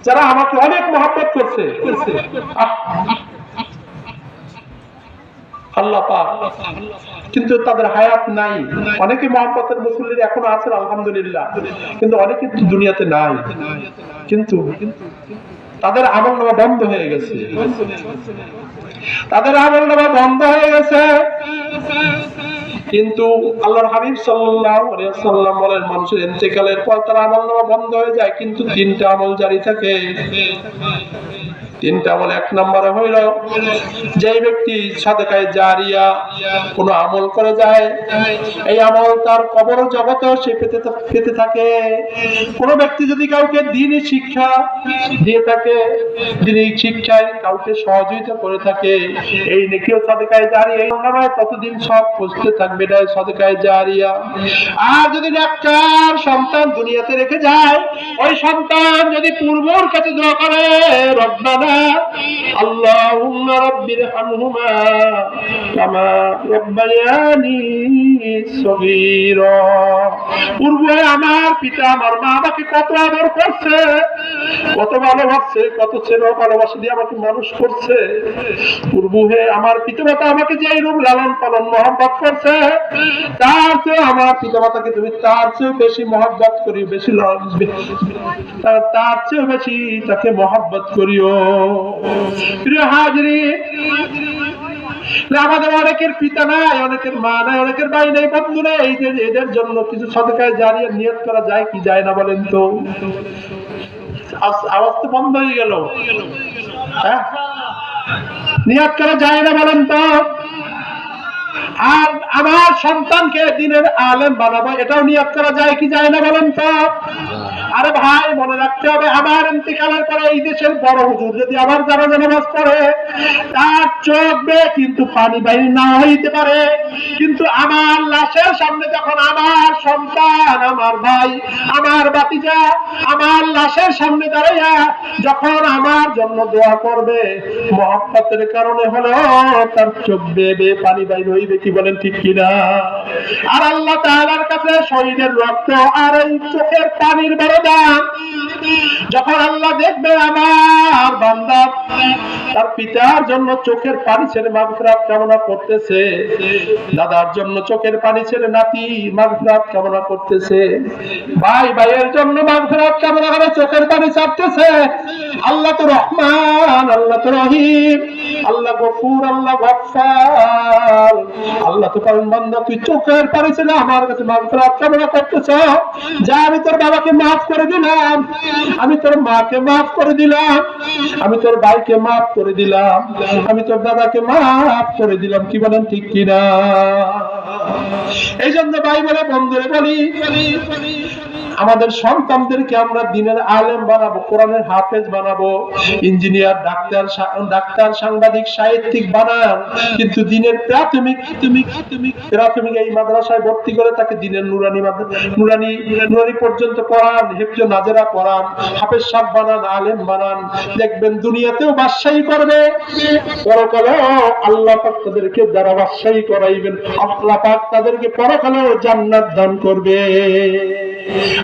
যারা আমাকে অনেক মহব্বত করছে, আল্লাহ পাক, কিন্তু তাদের হায়াত নাই। অনেকে মহব্বতের মুসল্লি এখনো আছেন আলহামদুলিল্লাহ, কিন্তু অনেকে দুনিয়াতে নাই, কিন্তু তাদের আমলনামা বন্ধ হয়ে গেছে, তাদের আমলনামা বন্ধ হয়ে গেছে। কিন্তু আল্লাহর হাবিব সাল্লাল্লাহু আলাইহি ওয়াসাল্লাম বলেন, মানুষের ইন্তেকালের পর তার আমলনামা বন্ধ হয়ে যায়, কিন্তু তিনটা আমল জারি থাকে। তিনটা আমল, এক নম্বরে হইল যে ব্যক্তি সাদকায়ে জারিয়া কোন আমল করে যায়, এই আমল তার কবর জগতেও সে পেতে থাকে। কোন ব্যক্তি যদি কাউকে দ্বীনি শিক্ষা দিয়ে থাকে, দ্বীনি শিক্ষায় কাউকে সহযোগিতা করে থাকে, এই নেকিও সাদকায়ে জারিয়া, এই নামায় ততদিন সব পৌঁছতে থাকবে, এটা সাদকায়ে জারিয়া। আর যদি নেককার সন্তান দুনিয়াতে রেখে যায়, ওই সন্তান যদি পূর্বর কাছে দোয়া করে, রব্বানা আল্লাহুম্মা রাব্বিরহামহুমা কামা রাব্বায়ানি সগীরা, পূর্বে আমার পিতা আমার মা আমাকে কত আদর করছে, কত ভালোবাসছে, কত স্নেহ ভালোবাসা দিয়ে আমাকে মানুষ করছে, পূর্বে আমার পিতামাতা আমাকে যে রূপ লালন পালন মহব্বত করছে, তার চেয়ে আমার পিতামাতাকে তুমি তার চেয়ে বেশি মহব্বত করিও, বেশি তার চেয়ে বেশি তাকে মহব্বত করিও। প্রিয় হাজরিন, আমাদের অনেকের পিতা নাই, অনেকের মা নাই, অনেকের ভাই নাই, বন্ধু নেই, এদের জন্য কিছু সাদকায়ে জারিয়া নিয়ত করা যায় কি যায় না বলেন তো? আওয়াজ তো বন্ধ হয়ে গেল, হ্যাঁ, নিয়ত করা যায় না বলেন তো? আর আমার সন্তানকে দ্বীনের আলেম বানাবো, এটাও নিয়ত করা যায় কি যায় না বলেন তো? আরে ভাই, মনে রাখতে হবে, আমার ইন্তেকালের পরে এই দেশের বড় হুজুর যদি আবার জানাজা নামাজ পড়ে, তার চোখ বেয়ে কিন্তু পানি বাইর না হইতে পারে, কিন্তু আমার লাশের সামনে যখন আমার সন্তান, আমার ভাই, আমার ভাতিজা আমার লাশের সামনে দাঁড়াইয়া যখন আমার জন্য দোয়া করবে, মহব্বতের কারণে হলেও তার চোখ বেয়ে বেয়ে পানি বাইর হইবে, কি বলেন ঠিক কিনা? আর আল্লাহ তাআলার কাছে শহীদের রক্ত আর এই চোখের পানির বড় দাম। যখন আল্লাহ দেখবে আমার বান্দা তার পিতার জন্য চোখের পানি ছেড়ে মাগফিরাত কামনা করতেছে, দাদার জন্য চোখের পানি ছেড়ে নাতি মাগফিরাত কামনা করতেছে, ভাই ভাইয়ের জন্য মাগফিরাত কামনা করে চোখের পানি ছাড়তেছে, আল্লাহ তো রহমান, আল্লাহ তো রহিম, আল্লাহ গফুর, আল্লাহ গফফার, আল্লাহ তো পারেন, বান্দা তুই চোখের পানি ছেড়ে আমার কাছে মাগফিরাত কামনা করতেছ, যা আমি তোর বাবাকে মাফ করে দিলাম, আমি তোর মাকে মাফ করে দিলাম, আমি তোর ভাইকে মাফ করে দিলাম, আমি তোর দাদাকে মাফ করে দিলাম, কি বলেন ঠিক কিনা? এই জন্য ভাই বলে, বন্ধুরে বলি, আমাদের সন্তানদেরকে আমরা দ্বীনের আলেম বানাবো, কোরআনের হাফেজ বানাবো, ইঞ্জিনিয়ার, ডাক্তার, সাংবাদিক, সাহিত্যিক বানান, কিন্তু দ্বীনের প্রাথমিক এই মাদ্রাসায় ভর্তি করে তাকে দ্বীনের নুরানি পর্যন্ত পড়ান, হিফজে নাজেরা পড়ান, হাফেজ সাহেব বানান, আলেম বানান, দেখবেন দুনিয়াতেও বাদশাহী করবে, পরকালেও আল্লাহ পাক তাদেরকে দ্বারা বাদশাহী করাইবেন, আল্লাহ পাক তাদেরকে পরকালেও জান্নাত দান করবে,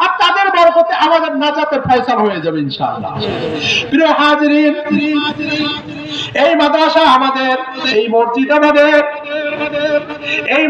আর তাদের বরকতে আমাদের নাজাতের ফয়সালা হয়ে যাবে ইনশাআল্লাহ। প্রিয় হাজিরিন, এই মাদ্রাসা আমাদের, এই মসজিদ আমাদের, এই